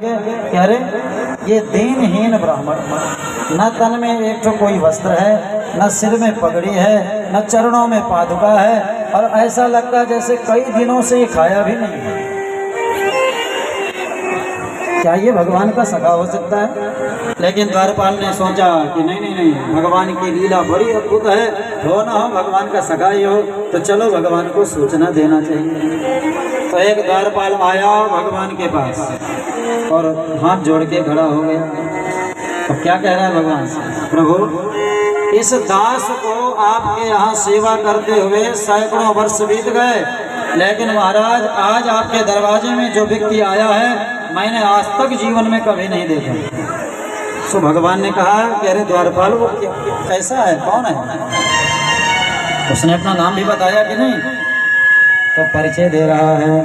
लगे कि अरे ये दीनहीन ब्राह्मण, न तन में एक तो कोई वस्त्र है, न सिर में पगड़ी है, न चरणों में पादुका है, और ऐसा लगता है जैसे कई दिनों से ये खाया भी नहीं है। क्या ये भगवान का सखा हो सकता है? लेकिन द्वारपाल ने सोचा कि नहीं नहीं नहीं, भगवान की लीला बड़ी अद्भुत है, हो ना हो भगवान का सखा ही हो, तो चलो भगवान को सूचना देना चाहिए। तो एक द्वारपाल आया भगवान के पास और हाथ जोड़ के खड़ा हो गया। तो क्या कह रहा है भगवान से? प्रभु, इस दास को आपके यहाँ सेवा करते हुए सैकड़ों वर्ष बीत गए, लेकिन महाराज आज आपके दरवाजे में जो व्यक्ति आया है मैंने आज तक जीवन में कभी नहीं देखा। सो भगवान ने कहा कि अरे द्वारपाल, वो कैसा है, कौन है? उसने अपना नाम भी बताया कि नहीं? तो परिचय दे रहा है,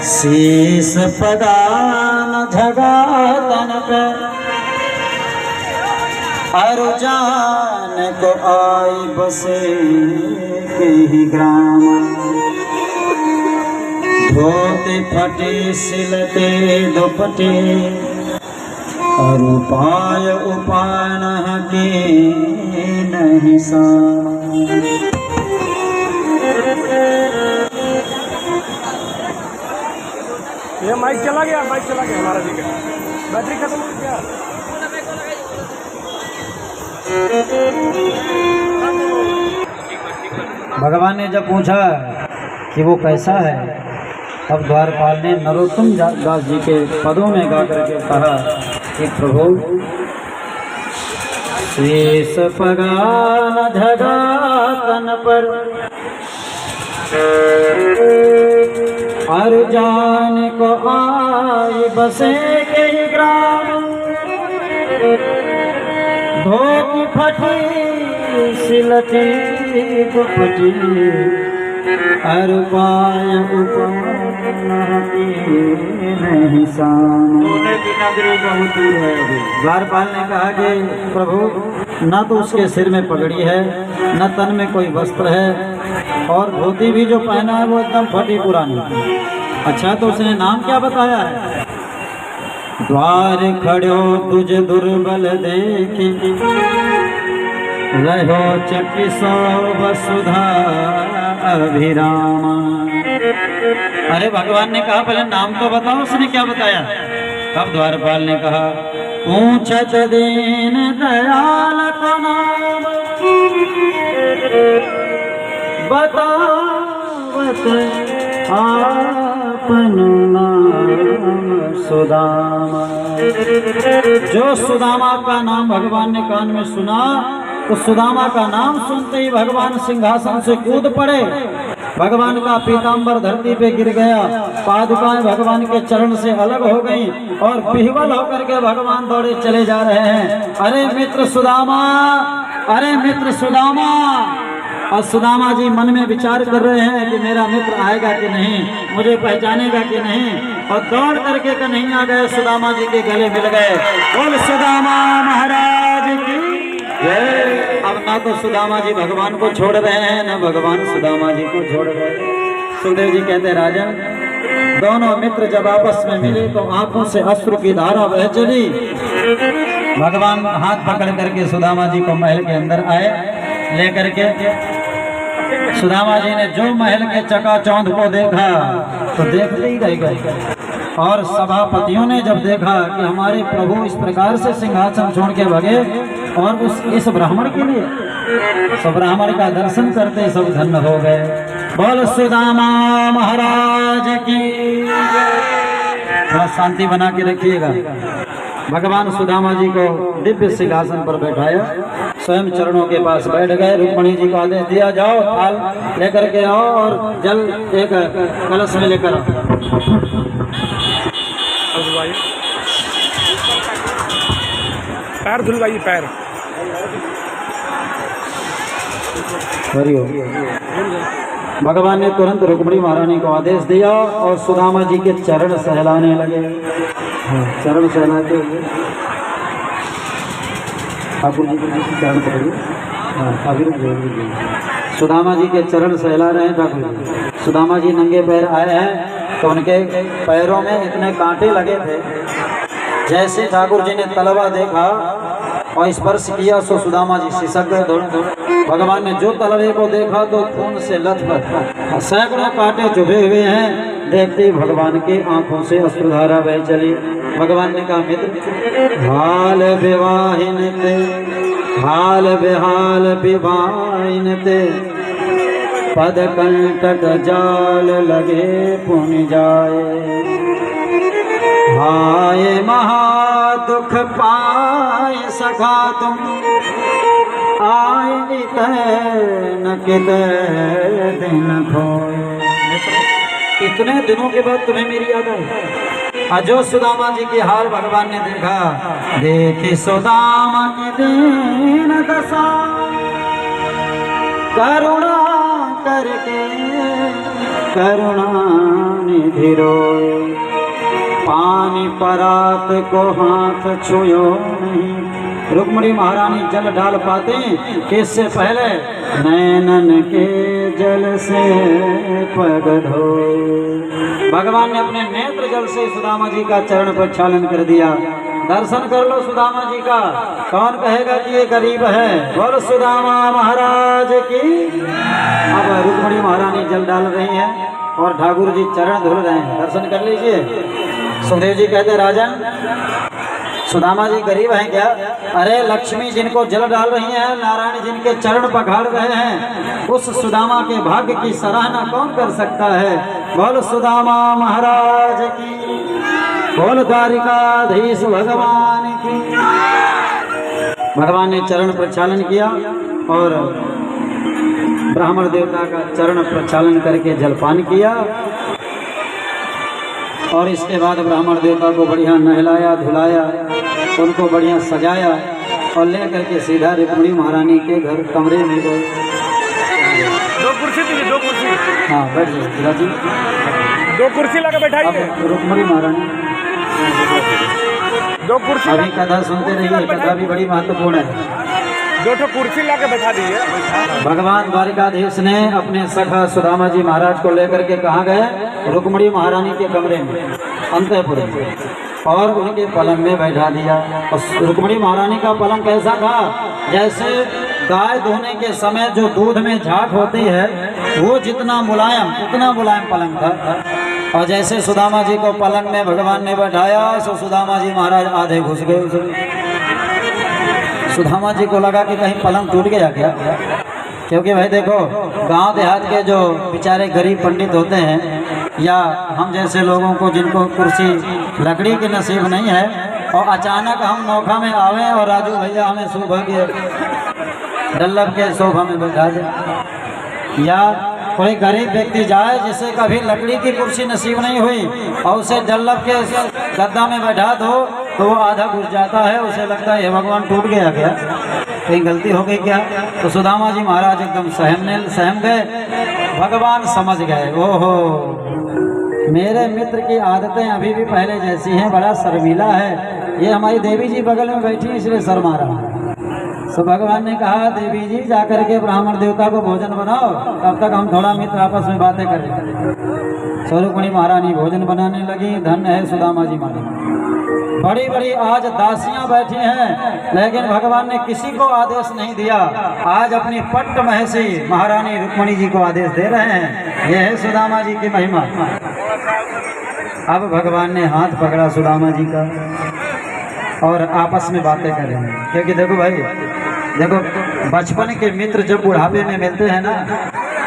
शीश पदान झगा तन पे, अरु जान को आई बसे के ही ग्राम, धोते फटे सिलते दुपटे, अरु पाय उपान के नहीं सान। ये माइक चला गया हमारा जी का बैटरी खत्म हो गया। भगवान ने जब पूछा कि वो कैसा है, तब द्वारपाल ने नरोत्तम दास जी के पदों में गा करके कहा कि प्रभु, शेष पगान झगा तन पर, अरु जान को आई बसे के ग्राम, धोती फटी सिलती दुपटी, अरु पाय नहीं सान। द्वारपाल ने कहा कि प्रभु, न तो उसके सिर में पगड़ी है, न तन में कोई वस्त्र है, और धोती भी जो पहना है वो एकदम फटी पुरानी। अच्छा, तो उसने नाम क्या बताया है? द्वार खड़ो तुझ दुर्बल देखी, रहो चकी सो वसुधा अभिरामा। अरे भगवान ने कहा पहले नाम तो बताओ, उसने क्या बताया? तब द्वारपाल ने कहा, पूछत दीन दयाल को नाम, बतावत आपन नाम सुदामा। जो सुदामा का नाम भगवान ने कान में सुना, तो सुदामा का नाम सुनते ही भगवान सिंहासन से कूद पड़े। भगवान का पीताम्बर धरती पे गिर गया, पादुकाएं भगवान के चरण से अलग हो गई, और विह्वल होकर के भगवान दौड़े चले जा रहे हैं। अरे मित्र सुदामा, अरे मित्र सुदामा। और सुदामा जी मन में विचार कर रहे हैं कि मेरा मित्र आएगा कि नहीं, मुझे पहचानेगा कि नहीं, और दौड़ करके नहीं आ गए, सुदामा जी के गले मिल गए। बोल सुदामा महाराज की जय। अब ना तो सुदामा जी भगवान को छोड़ रहे हैं, न भगवान सुदामा जी को छोड़ रहे हैं। सुखदेव जी कहते, राजन, दोनों मित्र जब आपस में मिले तो आंखों से अश्रु की धारा बह चली। भगवान हाथ पकड़ करके सुदामा जी को महल के अंदर आए, लेकर के सुदामा जी ने जो महल के चकाचौंध को देखा तो देखते ही रह गए। और सभापतियों ने जब देखा कि हमारे प्रभु इस प्रकार से सिंहासन छोड़ के भगे, और इस ब्राह्मण के लिए, सब ब्राह्मण का दर्शन करते सब धन्य हो गए। बोल सुदामा महाराज की। थोड़ा शांति बना के रखिएगा। भगवान सुदामा जी को दिव्य सिंहासन पर बैठाया, स्वयं चरणों के पास बैठ गए। रुक्मणी जी को आदेश दिया, जाओ थाल लेकर के आओ और जल एक कलश में लेकर आओ। पैर धुलवाइए, पैर। भगवान ने तुरंत रुक्मणी महारानी को आदेश दिया और सुदामा जी के चरण सहलाने लगे। चरण सहलाते हुए ठाकुर जी के चरण पकड़िए। सुदामा जी के चरण सहला रहे हैं ठाकुर जी। सुदामा जी नंगे पैर आए हैं तो उनके पैरों में इतने कांटे लगे थे जैसे ठाकुर जी ने तलवा देखा और स्पर्श किया सो सुदामा जी सिसक गए दौड़। भगवान ने जो तलवे को देखा तो खून से लथपथ, सैकड़ों कांटे चुभे हुए हैं। देखते ही भगवान की आंखों से अश्रुधारा बह चली। भगवान ने कहा, मित्र हाल विवाहिन ते, हाल बेहाल विवाहिन ते, पद कंटक जाल लगे पुन जाए। हाय महा दुख पाए सखा तुम, आए न किते दिन खोए। इतने दिनों के बाद तुम्हें मेरी याद आई। अजो सुदामा जी की हाल भगवान ने देखा। देखी सुदामा की दीन दशा, करुणा करके करुणा निधि रोए। पानी परात को हाथ छुयो नहीं। रुक्मणी महारानी जल डाल पाते इससे पहले नैनन के जल से पग धोए। भगवान ने अपने नेत्र जल से सुदामा जी का चरण प्रक्षालन कर दिया। दर्शन कर लो सुदामा जी का। कौन कहेगा कि ये गरीब है? बोल सुदामा महाराज की। अब रुक्मणी महारानी जल डाल रही हैं और ठाकुर जी चरण धुल रहे हैं। दर्शन कर लीजिए। सुखदेव जी कहते, राजन सुदामा जी गरीब हैं क्या? अरे लक्ष्मी जिनको जल डाल रही है, नारायण जिनके चरण पखाड़ रहे हैं, उस सुदामा के भाग्य की सराहना कौन कर सकता है? बोल सुदामा महाराज की। बोल द्वारिकाधीश भगवान की। भगवान ने चरण प्रक्षालन किया और ब्राह्मण देवता का चरण प्रक्षालन करके जलपान किया और इसके बाद ब्राह्मण देवता को बढ़िया नहलाया धुलाया, उनको बढ़िया सजाया और ले करके सीधा रुक्मिणी महारानी के घर कमरे में गए। दो कुर्सी दीजिए, दो कुर्सी। हाँ बैठ जाओ जी, दो कुर्सी लगा बैठाइए। अब रुक्मिणी महारानी दो कुर्सी अभी कथा सुनते रहिए, कथा भी बड़ी महत्वपूर्ण है। दो ठो कुर्सी लाके बैठा दीजिए। भगवान द्वारिकाधीश ने अपने सखा सुदामा जी महाराज को लेकर के कहाँ गए? रुक्मिणी महारानी के कमरे में, अंतःपुर में, और उनके पलंग में बैठा दिया। और रुक्मिणी महारानी का पलंग कैसा था? जैसे गाय धोने के समय जो दूध में झाग होती है, वो जितना मुलायम उतना मुलायम पलंग था। और जैसे सुदामा जी को पलंग में भगवान ने बैठाया, सो सुदामा जी महाराज आधे घुस गए उसमें। सुदामा जी को लगा कि कहीं पलंग टूट गया क्या, क्योंकि भाई देखो गांव देहात के जो बेचारे गरीब पंडित होते हैं या हम जैसे लोगों को जिनको कुर्सी लकड़ी के नसीब नहीं है और अचानक हम नौखा में आवे और राजू भैया हमें सोफा के डल्लब के सोफा में बैठा दे, या कोई गरीब व्यक्ति जाए जिसे कभी लकड़ी की कुर्सी नसीब नहीं हुई और उसे डल्लब के गद्दा में बैठा दो तो वो आधा घुस जाता है, उसे लगता है भगवान टूट गया क्या, कहीं गलती हो गई क्या। तो सुदामा जी महाराज एकदम सहम गए। भगवान समझ गए, ओहो मेरे मित्र की आदतें अभी भी पहले जैसी हैं, बड़ा शर्मीला है, ये हमारी देवी जी बगल में बैठी इसलिए शर्मा रहा है। तो भगवान ने कहा, देवी जी जाकर के ब्राह्मण देवता को भोजन बनाओ, तब तक हम थोड़ा मित्र आपस में बातें करें। सो रुक्मिणी महारानी भोजन बनाने लगी। धन्य है सुदामा जी महाराज, बड़ी बड़ी आज दासियां बैठी हैं, लेकिन भगवान ने किसी को आदेश नहीं दिया। आज अपनी पट्ट महसी महारानी रुक्मिणी जी को आदेश दे रहे हैं। यह है सुदामा जी की महिमा। अब भगवान ने हाथ पकड़ा सुदामा जी का और आपस में बातें कर रहे हैं, क्योंकि देखो भाई, देखो बचपन के मित्र जब बुढ़ापे में मिलते हैं ना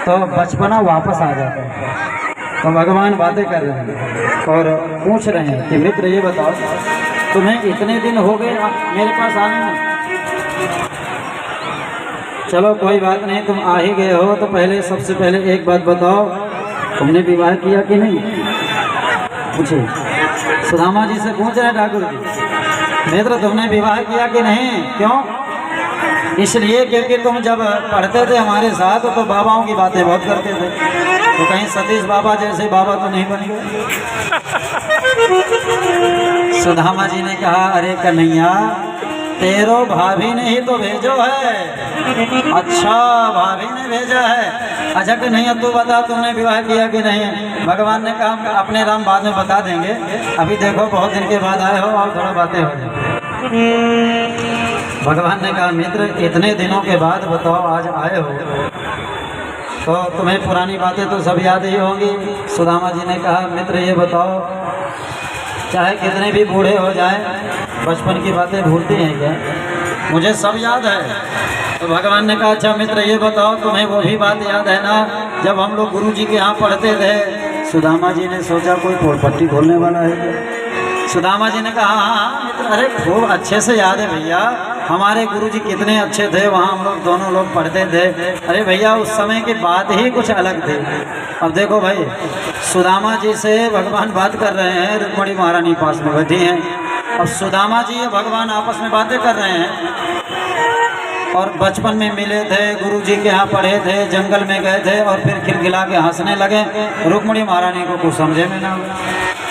तो बचपना वापस आ जाता है। तो भगवान बातें कर रहे हैं और पूछ रहे हैं कि मित्र ये बताओ, तुम्हें इतने दिन हो गए मेरे पास आने में? चलो कोई बात नहीं, तुम आ ही गए हो तो पहले सबसे पहले एक बात बताओ, तुमने विवाह किया कि नहीं? पूछे सुदामा जी से पूछ रहे ठाकुर जी, मित्र तुमने विवाह किया कि नहीं? क्यों? इसलिए क्योंकि तुम जब पढ़ते थे हमारे साथ तो बाबाओं की बातें बहुत करते थे, तो कहीं सतीश बाबा जैसे बाबा तो नहीं बन गए? सुदामा जी ने कहा, अरे कन्हैया तेरो भाभी ने ही तो भेजो है। अच्छा, भाभी ने भेजा है। अच्छा कि नहीं, अब तू बता तुमने विवाह किया कि नहीं। भगवान ने कहा अपने राम बाद में बता देंगे, अभी देखो बहुत दिन के बाद आए हो और थोड़ा बातें हो जाए। भगवान ने कहा मित्र इतने दिनों के बाद बताओ आज आए हो, तो तुम्हें पुरानी बातें तो सब याद ही होंगी। सुदामा जी ने कहा मित्र ये बताओ, चाहे कितने भी बूढ़े हो जाएं, बचपन की बातें भूलती हैं क्या? मुझे सब याद है। तो भगवान ने कहा अच्छा मित्र ये बताओ, तुम्हें वो भी बात याद है ना जब हम लोग गुरु जी के यहाँ पढ़ते थे? सुदामा जी ने सोचा कोई पोलपट्टी खोलने वाला है क्या? सुदामा जी ने कहा हाँ मित्र, अरे खूब अच्छे से याद है भैया, हमारे गुरुजी कितने अच्छे थे, वहाँ हम लोग दोनों लोग पढ़ते थे। अरे भैया उस समय की बात ही कुछ अलग थी। अब देखो भाई, सुदामा जी से भगवान बात कर रहे हैं, रुक्मिणी महारानी पास में बैठी हैं। अब सुदामा जी और भगवान आपस में बातें कर रहे हैं और बचपन में मिले थे, गुरुजी के यहाँ पढ़े थे, जंगल में गए थे और फिर खिलखिला के हंसने लगे। रुक्मिणी महारानी को कुछ समझे में ना हुआ,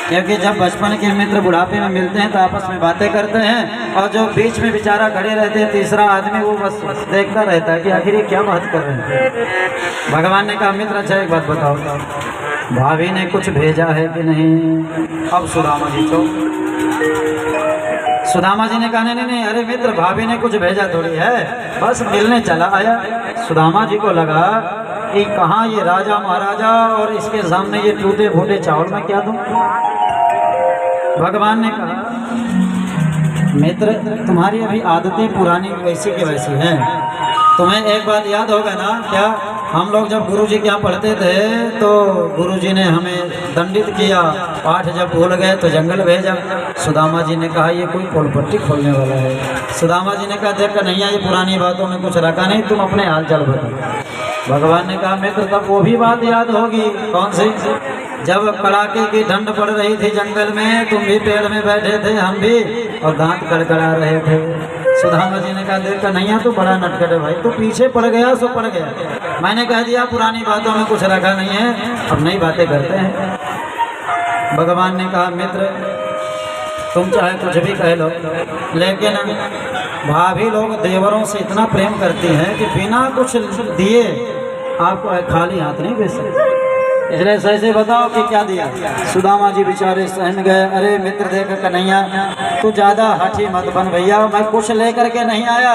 क्योंकि जब बचपन के मित्र बुढ़ापे में मिलते हैं तो आपस में बातें करते हैं और जो बीच में बेचारा खड़े रहते हैं तीसरा आदमी, वो बस देखता रहता है कि आखिर ये क्या बात कर रहे हैं। भगवान ने कहा मित्र अच्छा एक बात बताओ, भाभी ने कुछ भेजा है कि नहीं? अब सुदामा जी तो सुदामा जी ने कहा नहीं नहीं, अरे मित्र भाभी ने कुछ भेजा थोड़ी है, बस मिलने चला आया। सुदामा जी को लगा कि कहाँ ये राजा महाराजा और इसके सामने ये टूटे फूटे चावल मैं क्या दूं। भगवान ने कहा मित्र तुम्हारी अभी आदतें पुरानी वैसी की वैसी हैं, तुम्हें एक बात याद होगा ना क्या, हम लोग जब गुरुजी के यहाँ पढ़ते थे तो गुरुजी ने हमें दंडित किया, पाठ जब भूल गए तो जंगल भेजा। सुदामा जी ने कहा ये कोई पोलपट्टी खोलने वाला है। सुदामा जी ने कहा देख कर नहीं ये पुरानी बातों में कुछ रखा नहीं, तुम अपने हाल चाल बताओ। भगवान ने कहा मित्र तब वो भी बात याद होगी। कौन सी? जब कड़ाके की ठंड पड़ रही थी जंगल में, तुम भी पेड़ में बैठे थे, हम भी, और दांत कड़कड़ा रहे थे। सुदामा जी ने कहा देखा नहीं तो बड़ा नटखट है भाई, तो पीछे पड़ गया सो पड़ गया, मैंने कह दिया पुरानी बातों में कुछ रखा नहीं है, अब नई बातें करते हैं। भगवान ने कहा मित्र तुम चाहे कुछ भी कह लो, लेकिन भाभी लोग देवरों से इतना प्रेम करती हैं कि बिना कुछ दिए आपको खाली हाथ नहीं भेज सकते, इसलिए सही से बताओ कि क्या दिया। सुदामा जी बेचारे सहन गए। अरे मित्र देख कन्हैया तू ज़्यादा हाथी मत बन भैया, मैं कुछ लेकर के नहीं आया,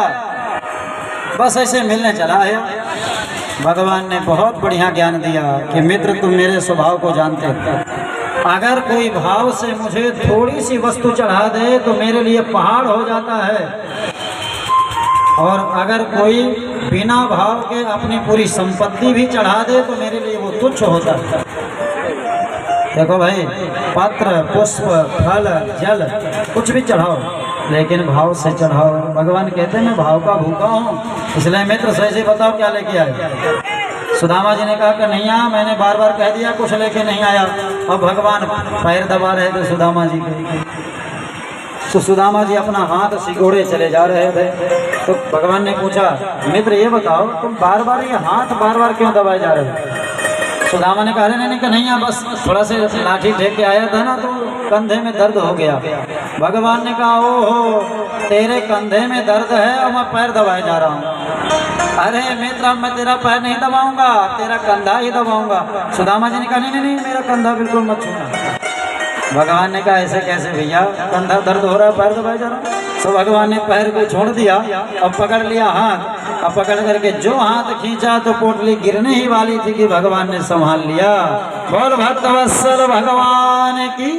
बस ऐसे मिलने चला आया। भगवान ने बहुत बढ़िया ज्ञान दिया कि मित्र तुम मेरे स्वभाव को जानते हो, अगर कोई भाव से मुझे थोड़ी सी वस्तु चढ़ा दे तो मेरे लिए पहाड़ हो जाता है, और अगर कोई बिना भाव के अपनी पूरी संपत्ति भी चढ़ा दे तो मेरे लिए वो तुच्छ होता है। देखो भाई, पत्र पुष्प फल जल कुछ भी चढ़ाओ लेकिन भाव से चढ़ाओ। भगवान कहते हैं मैं भाव का भूखा हूँ, इसलिए मित्र सही से बताओ क्या लेके आए। सुदामा जी ने कहा कि नहीं मैंने बार बार कह दिया कुछ लेके नहीं आया। अब भगवान पैर दबा रहे थे सुदामा जी के, तो सुदामा जी अपना हाथ सिकोड़े चले जा रहे थे। तो भगवान ने पूछा मित्र ये बताओ तुम बार बार ये हाथ बार बार क्यों दबाए जा रहे हो? सुदामा ने कहा नहीं कन्हैया बस थोड़ा से लाठी फेंक के आया था ना तो कंधे में दर्द हो गया। भगवान ने कहा ओहो तेरे कंधे में दर्द है और मैं पैर दबाए जा रहा हूँ। अरे मित्र मैं तेरा पैर नहीं दबाऊंगा, तेरा कंधा ही दबाऊंगा। सुदामा जी ने कहा नहीं मेरा कंधा बिल्कुल मत छूना। भगवान ने कहा ऐसे कैसे भैया, कंधा दर्द हो रहा है पैर दबाए जा रहा है। तो भगवान ने पैर को छोड़ दिया, अब पकड़ लिया हाथ, अब पकड़ करके जो हाथ खींचा तो पोटली गिरने ही वाली थी कि भगवान ने संभाल लिया। बोल भक्तवत्सल भगवान की।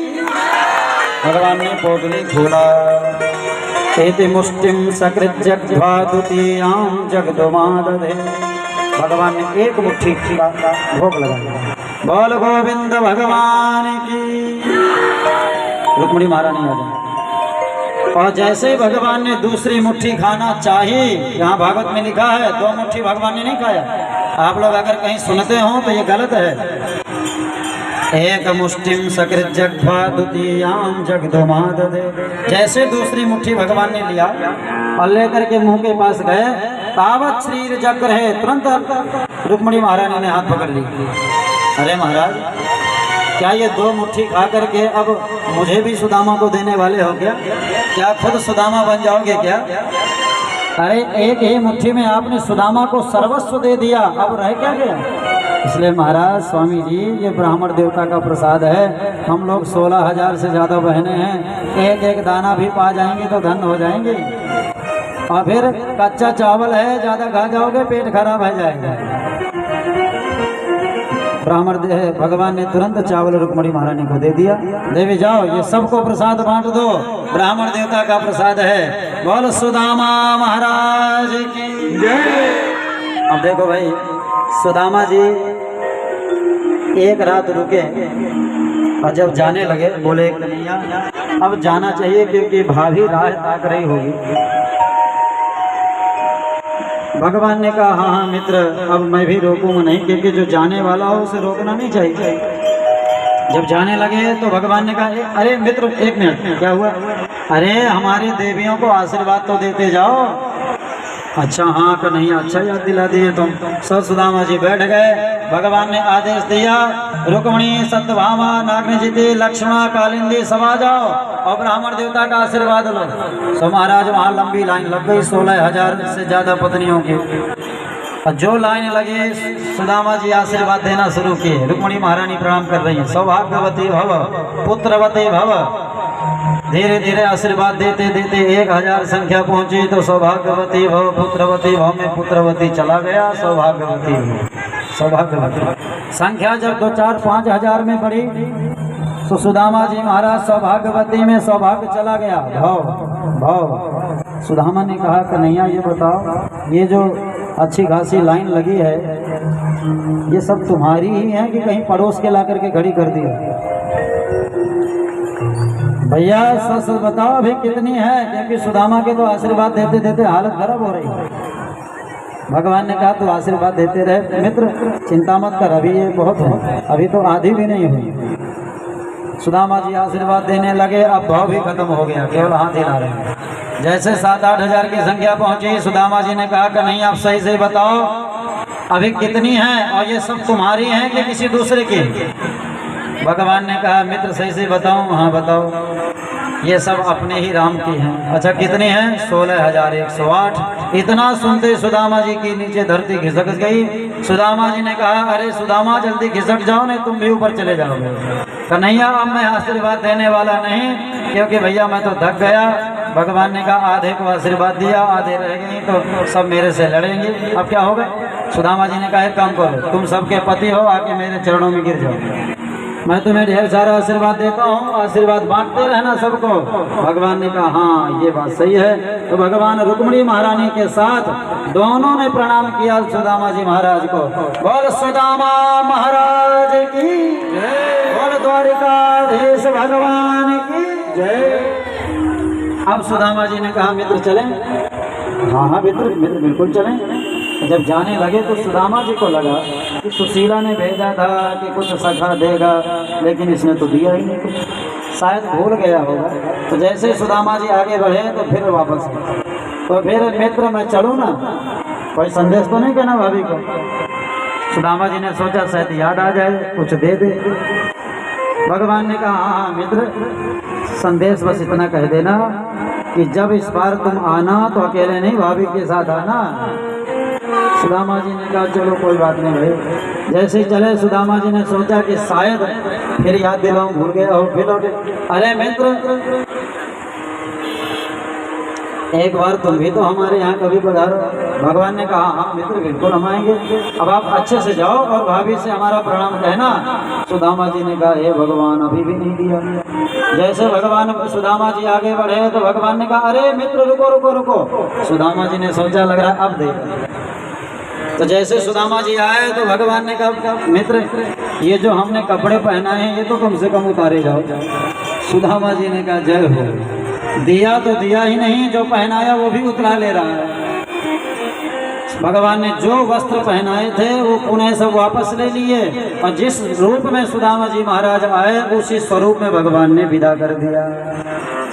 भगवान ने पोटली खोला, एति मुष्टिम सकृत जग्ध्वा द्वितीयां जगदोमादधे। भगवान ने एक मुट्ठी का भोग लगाया। बोल गोविंद भगवान की। रुक्मिणी महारानी आ गई और जैसे ही भगवान ने दूसरी मुट्ठी खाना चाहिए, यहाँ भागवत में लिखा है 2 मुट्ठी भगवान ने नहीं खाया। आप लोग अगर कहीं सुनते हो तो ये गलत है। एक मुष्टिम सकृत जग्ध्वा द्वितीयां जगदोमादधे। जैसे दूसरी मुट्ठी भगवान ने लिया और लेकर के मुंह के पास गए, तावत शरीर जग रहे, तुरंत रुक्मिणी महारानी ने हाथ पकड़ ली। अरे महाराज क्या ये 2 मुट्ठी खा करके अब मुझे भी सुदामा को देने वाले हो क्या खुद सुदामा बन जाओगे क्या? अरे एक ही मुट्ठी में आपने सुदामा को सर्वस्व दे दिया, अब रह क्या गया? इसलिए महाराज स्वामी जी, ये ब्राह्मण देवता का प्रसाद है। हम लोग 16,000 से ज़्यादा बहनें हैं, एक एक दाना भी पा जाएंगे तो धन हो जाएंगे। और फिर कच्चा चावल है, ज़्यादा खा जाओगे पेट खराब हो जाएगा। ब्राह्मण भगवान ने तुरंत चावल रुक्मणी महारानी को दे दिया। देवी जाओ, ये सबको प्रसाद बांट दो, ब्राह्मण देवता का प्रसाद है। बोल सुदामा महाराज की जय। अब देखो भाई, सुदामा जी एक रात रुके और जब जाने लगे बोले कन्हैया अब जाना चाहिए, क्योंकि भाभी राह ताक रही होगी। भगवान ने कहा हाँ हाँ मित्र, अब मैं भी रोकूंगा नहीं, क्योंकि जो जाने वाला हो उसे रोकना नहीं चाहिए। जब जाने लगे तो भगवान ने कहा अरे मित्र एक मिनट, क्या हुआ? अरे हमारी देवियों को आशीर्वाद तो देते जाओ। अच्छा हाँ कन्हैया, अच्छा याद दिला दिए तुम। सब सुदामा जी बैठ गए। भगवान ने आदेश दिया रुक्मणी सत्यभामा नागनिजिति लक्ष्मणा कालिंदी सब आ जाओ और ब्राह्मण देवता का आशीर्वाद लो। तो महाराज वहाँ लंबी लाइन लग गई, 16,000 से ज़्यादा पत्नियों की। और जो लाइन लगी सुदामा जी आशीर्वाद देना शुरू किए। रुक्मणी महारानी प्रणाम कर रही है, सौभाग्यवती भव पुत्रवती भव। धीरे धीरे आशीर्वाद देते देते 1,000 संख्या पहुंची तो सौभाग्यवती भव पुत्रवती भव में पुत्रवती चला गया, सौभाग्यवती सौभाग्यवती। संख्या जब 2, 4, 5,000 में बढ़ी तो सुदामा जी महाराज सौभाग्यवती में सौभाग्य चला गया, भव भव। सुदामा ने कहा कन्हैया ये बताओ, ये जो अच्छी खासी लाइन लगी है ये सब तुम्हारी ही है कि कहीं पड़ोस के ला करके खड़ी कर दी? भैया सच सच बताओ अभी कितनी है, क्योंकि सुदामा के तो आशीर्वाद देते देते हालत खराब हो रही है। भगवान ने कहा तो आशीर्वाद देते रहे मित्र, चिंता मत कर, अभी ये बहुत है, अभी तो आधी भी नहीं हुई। सुदामा जी आशीर्वाद देने लगे, अब भाव भी खत्म हो गया, केवल हाथ हिला रहे हैं। जैसे 7-8 हजार की संख्या पहुंची, सुदामा जी ने कहा कि नहीं आप सही से बताओ अभी कितनी है, और ये सब तुम्हारी है कि किसी दूसरे की? भगवान ने कहा मित्र सही से बताऊं? हाँ बताओ। ये सब अपने ही राम की हैं। अच्छा कितनी हैं? 16,108। इतना सुनते सुदामा जी की नीचे धरती खिसक गई। सुदामा जी ने कहा अरे सुदामा जल्दी खिसक जाओ, नहीं तुम भी ऊपर चले जाओगे। कन्हैया अब मैं आशीर्वाद देने वाला नहीं, क्योंकि भैया मैं तो थक गया। भगवान ने कहा आधे को आशीर्वाद दिया, आधे रह गई तो सब मेरे से लड़ेंगे, अब क्या होगा? सुदामा जी ने कहा एक काम करो, तुम सबके पति हो, आके मेरे चरणों में गिर जाओ, मैं तुम्हें ढेर सारा आशीर्वाद देता हूँ, आशीर्वाद बांटते रहना सबको। भगवान ने कहा हाँ ये बात सही है। तो भगवान रुक्मणी महारानी के साथ दोनों ने प्रणाम किया सुदामा जी महाराज को। बोल सुदामा महाराज की जय, बोल द्वारिकाधीश भगवान की जय। अब सुदामा जी ने कहा मित्र चलें? हाँ हाँ मित्र मित्र बिल्कुल चलें। जब जाने लगे तो सुदामा जी को लगा कि सुशीला ने भेजा था कि कुछ सखा देगा, लेकिन इसने तो दिया ही नहीं कुछ, शायद भूल गया होगा। तो जैसे ही सुदामा जी आगे बढ़े तो फिर वापस गए। तो फिर मित्र मैं चलूँ ना, कोई संदेश तो नहीं कहना भाभी को? सुदामा जी ने सोचा शायद याद आ जाए, कुछ दे दे। भगवान ने कहा हाँ मित्र संदेश बस इतना कह देना कि जब इस बार तुम आना तो अकेले नहीं, भाभी के साथ आना। सुदामा जी ने कहा चलो कोई बात नहीं भाई। जैसे ही चले सुदामा जी ने सोचा कि शायद फिर याद दिलाऊं, भूल गया हो, फिर लौटे। अरे मित्र एक बार तुम भी तो हमारे यहाँ कभी पधारो। भगवान ने कहा हाँ मित्र बिल्कुल हम आएंगे, अब आप अच्छे से जाओ और भाभी से हमारा प्रणाम कहना। सुदामा जी ने कहा हे भगवान अभी भी नहीं दिया। जैसे भगवान सुदामा जी आगे बढ़े तो भगवान ने कहा अरे मित्र रुको रुको रुको। सुदामा जी ने सोचा लग रहा अब देख। तो जैसे सुदामा जी आए तो भगवान ने कहा मित्र ये जो हमने कपड़े पहनाए हैं ये तो कम से कम उतारे जाओ। सुदामा जी ने कहा जय हो, दिया तो दिया ही नहीं, जो पहनाया वो भी उतरा ले रहा है। भगवान ने जो वस्त्र पहनाए थे वो पुनः सब वापस ले लिए, और जिस रूप में सुदामा जी महाराज आए उसी स्वरूप में भगवान ने विदा कर दिया।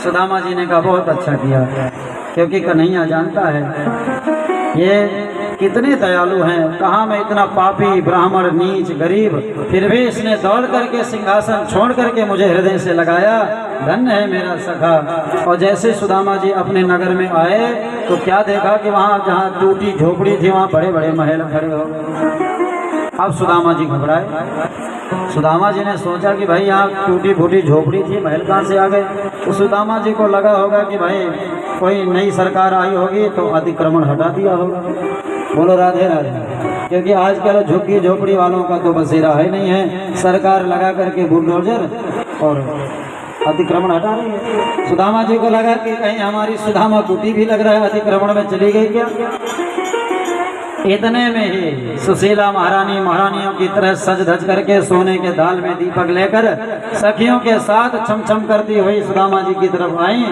सुदामा जी ने कहा बहुत अच्छा किया, क्योंकि कन्हैया जानता है ये कितने दयालु हैं, कहाँ मैं इतना पापी ब्राह्मण नीच गरीब, फिर भी इसने दौड़ करके सिंहासन छोड़ करके मुझे हृदय से लगाया। धन्य है मेरा सखा। और जैसे सुदामा जी अपने नगर में आए तो क्या देखा कि वहाँ जहाँ टूटी झोपड़ी थी वहाँ बड़े बड़े महल खड़े हो गए। अब सुदामा जी घबराए। सुदामा जी ने सोचा कि भाई यहाँ टूटी फूटी झोपड़ी थी, महल कहाँ से आ गए। तो सुदामा जी को लगा होगा कि भाई कोई नई सरकार आई होगी तो अतिक्रमण हटा दिया होगा। बोलो राधे राधे। क्योंकि आजकल झुग्गी झोपड़ी वालों का तो बसेरा है नहीं है, सरकार लगा करके बुलडोजर और अतिक्रमण हटा रही है। सुदामा जी को लगा कि कहीं हमारी सुदामा कुटी भी लग रहा है अतिक्रमण में चली गई क्या। इतने में ही सुशीला महारानी महारानियों की तरह सज धज करके सोने के दाल में दीपक लेकर सखियों के साथ छम छम करती हुई सुदामा जी की तरफ आई।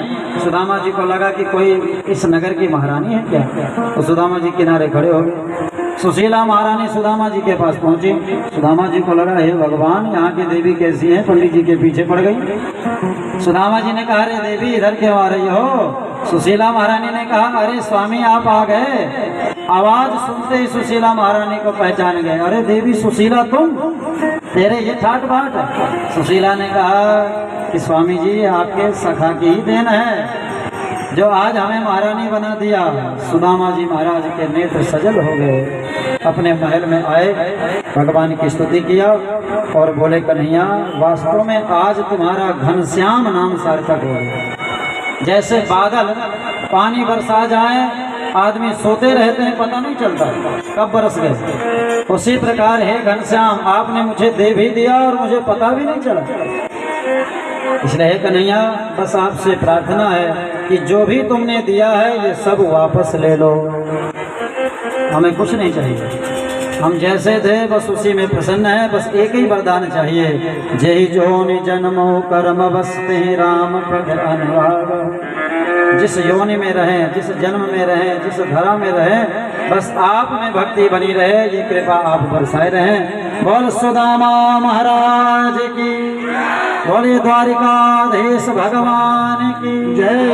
सुदामा जी को लगा कि कोई इस नगर की महारानी है क्या। तो सुदामा जी किनारे खड़े हो गए। सुशीला महारानी सुदामा जी के पास पहुंची। सुदामा जी को लगा हे भगवान, यहाँ की देवी कैसी है, पंडित जी के पीछे पड़ गई। सुदामा जी ने कहा अरे देवी इधर क्यों आ रही हो। सुशीला महारानी ने कहा अरे स्वामी आप आ गए। आवाज सुनते ही सुशीला महारानी को पहचान गए। अरे देवी सुशीला तुम, तेरे ये ठाट बाट। सुशीला ने कहा कि स्वामी जी आपके सखा की ही देन है जो आज हमें महारानी बना दिया। सुदामा जी महाराज के नेत्र सजल हो गए। अपने महल में आए, भगवान की स्तुति किया और बोले कन्हैया वास्तव में आज तुम्हारा घनश्याम नाम सार्थक हो गया। जैसे बादल पानी बरसा जाए, आदमी सोते रहते हैं पता नहीं चलता कब बरस गए, उसी प्रकार है घनश्याम आपने मुझे दे भी दिया और मुझे पता भी नहीं चला। इसलिए कन्हैया बस आपसे प्रार्थना है कि जो भी तुमने दिया है ये सब वापस ले लो, हमें कुछ नहीं चाहिए। हम जैसे थे बस उसी में प्रसन्न है। बस एक ही वरदान चाहिए, जय जोनि जन्मो कर्म बसते राम पद अनुराग। जिस योनि में रहें, जिस जन्म में रहें, जिस धरा में रहें, बस आप में भक्ति बनी रहे, ये कृपा आप बरसाए रहें। बोल सुदामा महाराज की, बोले द्वारिकाधीश भगवान की जय।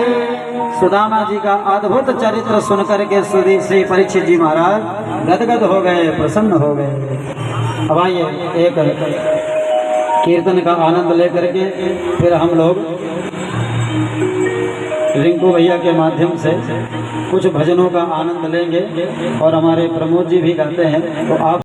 सुदामा जी का अद्भुत चरित्र सुनकर के श्री परीक्षित जी महाराज गदगद हो गए, प्रसन्न हो गए। अब आइए एक कीर्तन का आनंद लेकर के फिर हम लोग रिंकू भैया के माध्यम से कुछ भजनों का आनंद लेंगे और हमारे प्रमोद जी भी गाते हैं, तो आप